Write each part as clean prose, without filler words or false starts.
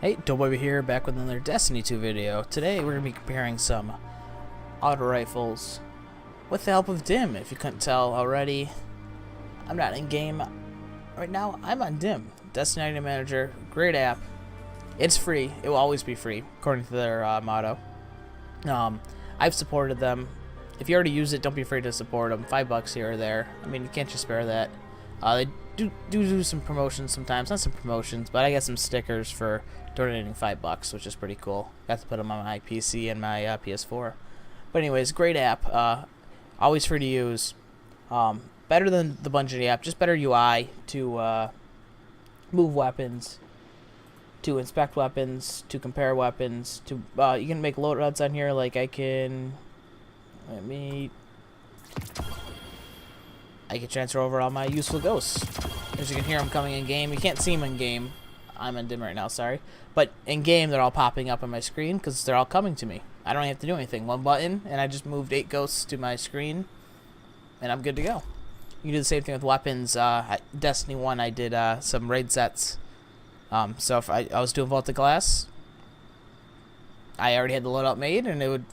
Hey, Doughboy here, back with another Destiny 2 video. Today we're going to be comparing some auto rifles with the help of DIM. If you couldn't tell already, I'm not in game right now. I'm on DIM, Destiny Identity Manager. Great app. It's free. It will always be free, according to their motto. I've supported them. If you already use it, don't be afraid to support them. $5 here or there. I mean, you can't just spare that. They do some promotions sometimes. Not some promotions, but I get some stickers for donating $5, which is pretty cool. Got to put them on my PC and my PS4. But anyways, great app. Always free to use. Better than the Bungie app. Just better UI to move weapons, to inspect weapons, to compare weapons. To you can make loadouts on here. Like I can transfer over all my useful ghosts. As you can hear them coming in game. You can't see them in game. I'm in DIM right now, sorry. But in game, they're all popping up on my screen because they're all coming to me. I don't have to do anything. One button, and I just moved 8 ghosts to my screen, and I'm good to go. You can do the same thing with weapons. Destiny 1, I did some raid sets. So if I was doing Vault of Glass, I already had the loadout made, and it would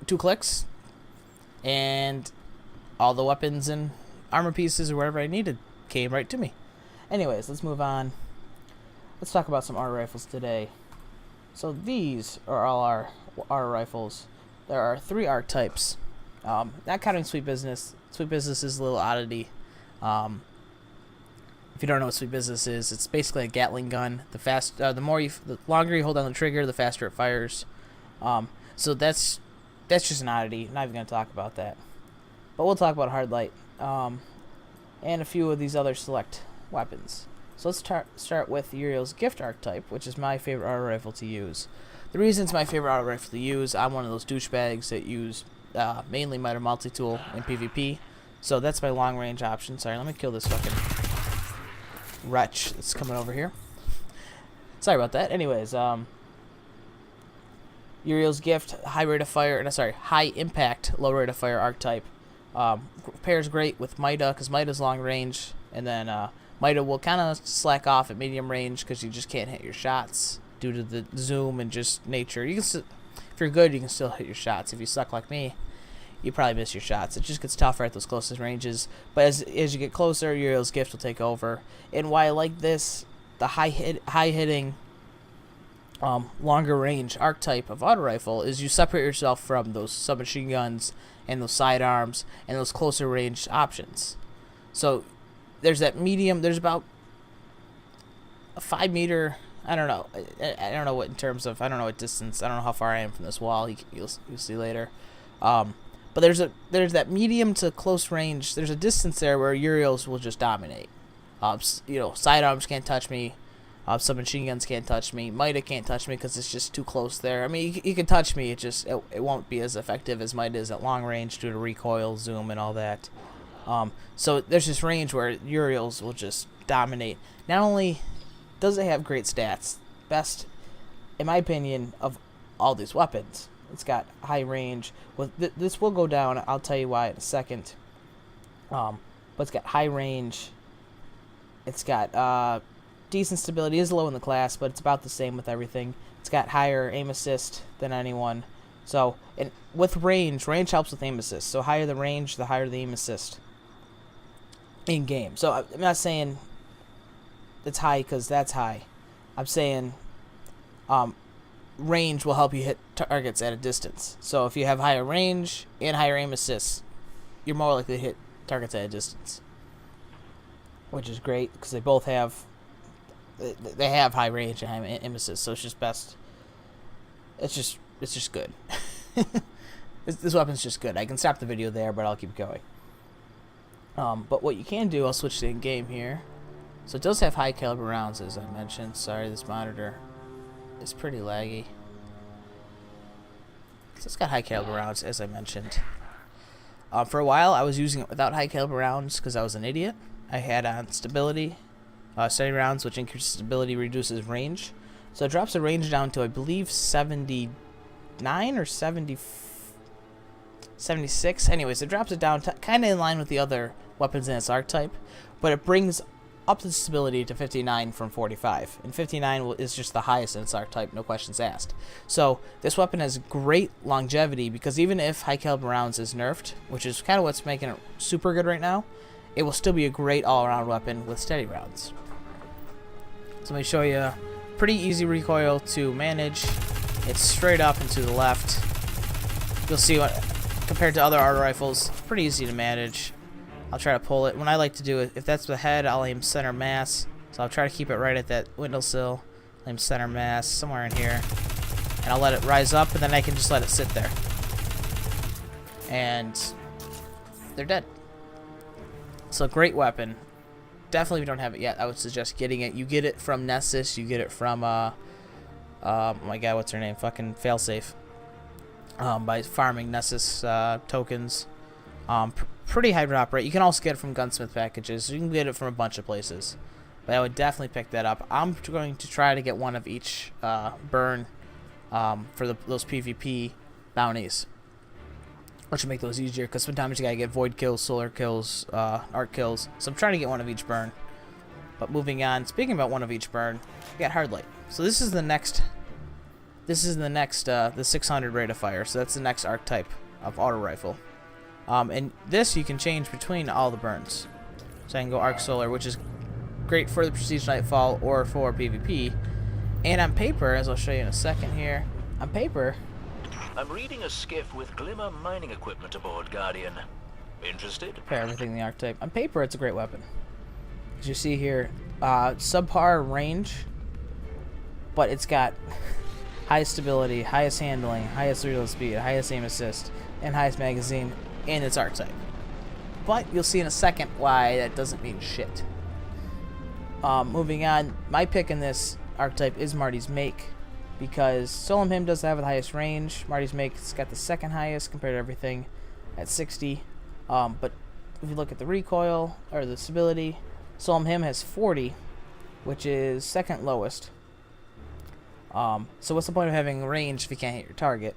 2 clicks, and all the weapons and armor pieces or whatever I needed came right to me. Anyways, let's move on. Let's talk about some auto rifles today. So these are all our auto rifles. There are 3 art types. Not counting Sweet Business. Sweet Business is a little oddity. If you don't know what Sweet Business is, it's basically a Gatling gun. The longer you hold down the trigger, the faster it fires. So that's just an oddity. Not even gonna talk about that. But we'll talk about Hard Light and a few of these other select weapons. So let's start with Uriel's Gift archetype, which is my favorite auto rifle to use. The reason it's my favorite auto rifle to use, I'm one of those douchebags that use mainly miter multi-tool in PvP. So that's my long range option. Sorry, let me kill this fucking wretch that's coming over here. Sorry about that. Anyways, Uriel's Gift, high impact, low rate of fire archetype. Pairs great with Mida because Mida's long range, and then Mida will kind of slack off at medium range because you just can't hit your shots due to the zoom and just nature. You can if you're good, you can still hit your shots. If you suck like me, you probably miss your shots. It just gets tougher at those closest ranges. But as you get closer, Uriel's Gift will take over. And why I like this, the high hitting, longer range archetype of auto rifle is you separate yourself from those submachine guns and those sidearms and those closer range options. So there's that medium. There's about a 5 meter. I don't know. I don't know what in terms of. I don't know what distance. I don't know how far I am from this wall. You'll see later. But there's that medium to close range. There's a distance there where Uriel's will just dominate. Sidearms can't touch me. Submachine guns can't touch me. Mida can't touch me because it's just too close there. I mean, you can touch me. It won't be as effective as Mida is at long range due to recoil, zoom, and all that. So there's this range where Uriel's will just dominate. Not only does it have great stats, best, in my opinion, of all these weapons. It's got high range. This will go down. I'll tell you why in a second. But it's got high range. It's got decent stability. It is low in the class, but it's about the same with everything. It's got higher aim assist than anyone. So, and with range helps with aim assist. So higher the range, the higher the aim assist in game. So I'm not saying it's high because that's high. I'm saying range will help you hit targets at a distance. So if you have higher range and higher aim assist, you're more likely to hit targets at a distance, which is great because they both have high range and high aim assist. So it's just best. It's just good. This weapon's just good. I can stop the video there, but I'll keep going. But what you can do, I'll switch to in-game here. So it does have high caliber rounds, as I mentioned. Sorry, this monitor is pretty laggy. So it's got high caliber rounds, as I mentioned. For a while, I was using it without high caliber rounds because I was an idiot. I had on stability, steady rounds, which increases stability, reduces range. So it drops the range down to, I believe, 79 or 76. Anyways, it drops it down kind of in line with the other weapons in its archetype, but it brings up the stability to 59 from 45, and 59 is just the highest in its archetype, no questions asked. So this weapon has great longevity, because even if high caliber rounds is nerfed, which is kind of what's making it super good right now, it will still be a great all-around weapon with steady rounds. So let me show you. Pretty easy recoil to manage. It's straight up and to the left. You'll see what, compared to other auto rifles, pretty easy to manage. I'll try to pull it. When I like to do it, if that's the head, I'll aim center mass. So I'll try to keep it right at that windowsill. Aim center mass, somewhere in here. And I'll let it rise up, and then I can just let it sit there. And they're dead. So great weapon. Definitely if you don't have it yet, I would suggest getting it. You get it from Nessus. You get it from, oh my god, what's her name? Fucking Failsafe. By farming Nessus tokens. Pretty high drop rate. You can also get it from gunsmith packages. You can get it from a bunch of places. But I would definitely pick that up. I'm going to try to get one of each burn for those PvP bounties, which will make those easier, because sometimes you gotta get void kills, solar kills, arc kills. So I'm trying to get one of each burn. But moving on, speaking about one of each burn, we got Hardlight. So this is the next. The 600 rate of fire. So that's the next archetype of auto rifle. And this you can change between all the burns. So I can go arc solar, which is great for the Prestige Nightfall or for PvP. And on paper, as I'll show you in a second here, on paper, I'm reading a skiff with Glimmer mining equipment aboard, Guardian. Interested? compare everything in the archetype. On paper, it's a great weapon. As you see here, subpar range, but it's got highest stability, highest handling, highest reload speed, highest aim assist, and highest magazine in its archetype. But you'll see in a second why that doesn't mean shit. Moving on, my pick in this archetype is Marty's Make, because Solemn Hymn does have the highest range. Marty's Make's got the second highest compared to everything at 60. But if you look at the recoil or the stability, Solemn Hymn has 40, which is second lowest. So what's the point of having range if you can't hit your target?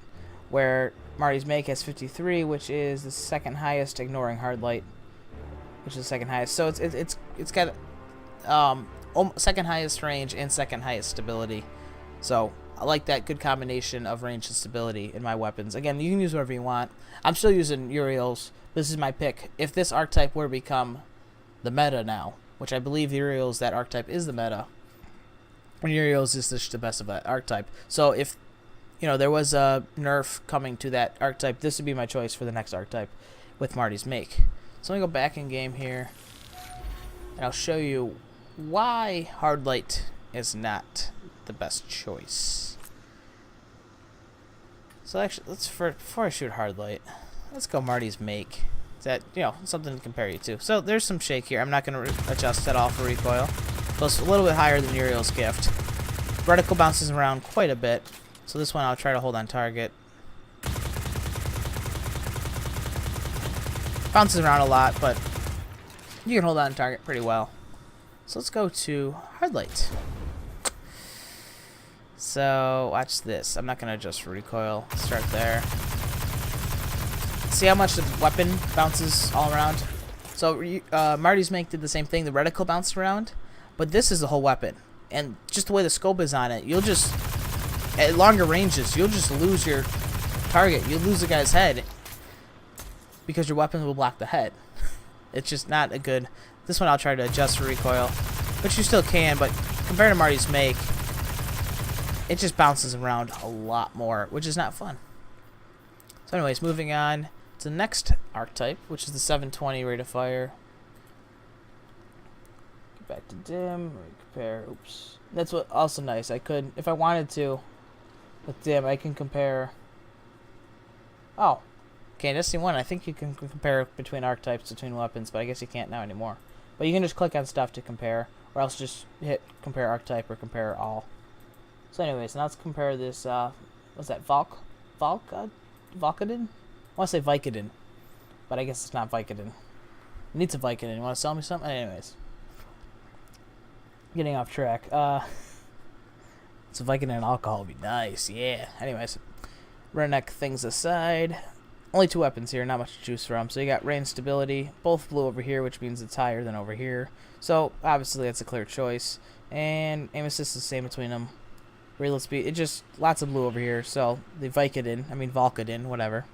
Where Marty's Make has 53, which is the second highest, ignoring Hardlight, which is the second highest. So it's got second highest range and second highest stability. So I like that good combination of range and stability in my weapons. Again, you can use whatever you want. I'm still using Uriel's. This is my pick. If this archetype were to become the meta now, which I believe the Uriel's, that archetype is the meta, and Uriel's is just the best of that archetype. So if there was a nerf coming to that archetype, this would be my choice for the next archetype with Marty's Make. So let me go back in game here, and I'll show you why Hardlight is not the best choice. So actually, before I shoot Hardlight, let's go Marty's Make. Is that something to compare you to? So there's some shake here. I'm not going to adjust at all for recoil. So it's a little bit higher than Uriel's Gift. Reticle bounces around quite a bit. So this one I'll try to hold on target. Bounces around a lot, but you can hold on target pretty well. So let's go to Hardlight. So watch this. I'm not going to adjust recoil. Start there. See how much the weapon bounces all around? So Marty's Make did the same thing. The reticle bounced around, but this is the whole weapon. And just the way the scope is on it, you'll just, at longer ranges, you'll just lose your target. You'll lose the guy's head because your weapon will block the head. It's just not a good... This one I'll try to adjust for recoil, which you still can, but compared to Marty's Make, it just bounces around a lot more, which is not fun. So anyways, moving on to the next archetype, which is the 720 rate of fire. Get back to dim, compare, oops. That's what also nice. I could, if I wanted to, with dim, I can compare. Oh, okay, Destiny 1, I think you can compare between archetypes, between weapons, but I guess you can't now anymore. But you can just click on stuff to compare, or else just hit compare archetype or compare all. So anyways, now let's compare this, what's that, Valkadin? I want to say Vicodin, but I guess it's not Vicodin. It needs a Vicodin. You want to sell me something? Anyways. Getting off track. It's a Vicodin and alcohol would be nice, yeah. Anyways, redneck things aside, only 2 weapons here, not much to choose from. So you got range stability, both blue over here, which means it's higher than over here. So obviously that's a clear choice. And aim assist is the same between them. Reload speed, it just lots of blue over here. So the Volkadin, whatever,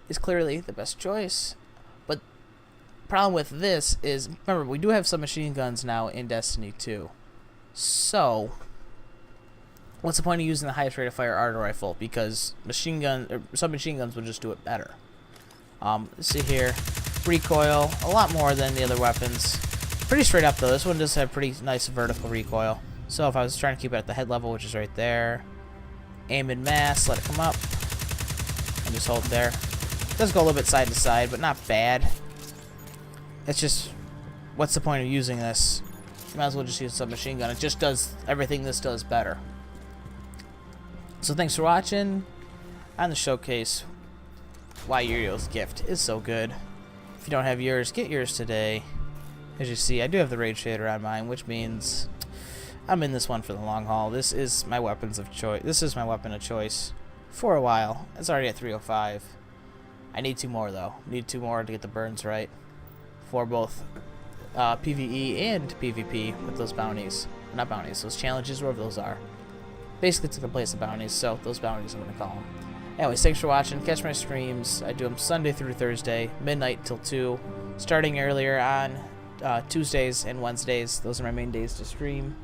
is clearly the best choice. But problem with this is, remember, we do have some machine guns now in Destiny 2. So what's the point of using the highest rate of fire auto rifle? Because some machine guns will just do it better. Let's see here. Recoil, a lot more than the other weapons. Pretty straight up though. This one does have pretty nice vertical recoil. So if I was trying to keep it at the head level, which is right there, aim in mass, let it come up, and just hold there. It does go a little bit side to side, but not bad. It's just, what's the point of using this? You might as well just use a submachine gun. It just does everything this does better. So thanks for watching. On the showcase, why Uriel's gift is so good. If you don't have yours, get yours today. As you see, I do have the Rage Shader on mine, which means I'm in this one for the long haul. This is my weapons of choice. This is my weapon of choice for a while. It's already at 305. I need 2 more though. Need 2 more to get the burns right for both PvE and PvP with those bounties. Not bounties, those challenges, wherever those are. Basically to replace the bounties, so those bounties I'm going to call them. Anyways, thanks for watching. Catch my streams. I do them Sunday through Thursday, midnight till 2. Starting earlier on Tuesdays and Wednesdays. Those are my main days to stream.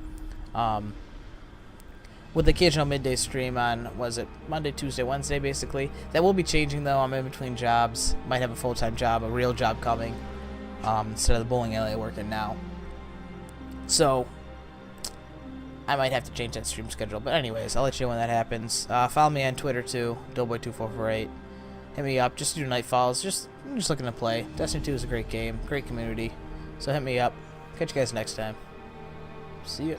With the occasional midday stream on, was it Monday, Tuesday, Wednesday, basically. That will be changing, though. I'm in between jobs. Might have a full-time job, a real job coming, instead of the bowling alley I work in now. So I might have to change that stream schedule. But anyways, I'll let you know when that happens. Follow me on Twitter, too, Doughboy2448. Hit me up. Just do night falls. I'm just looking to play. Destiny 2 is a great game. Great community. So hit me up. Catch you guys next time. See ya.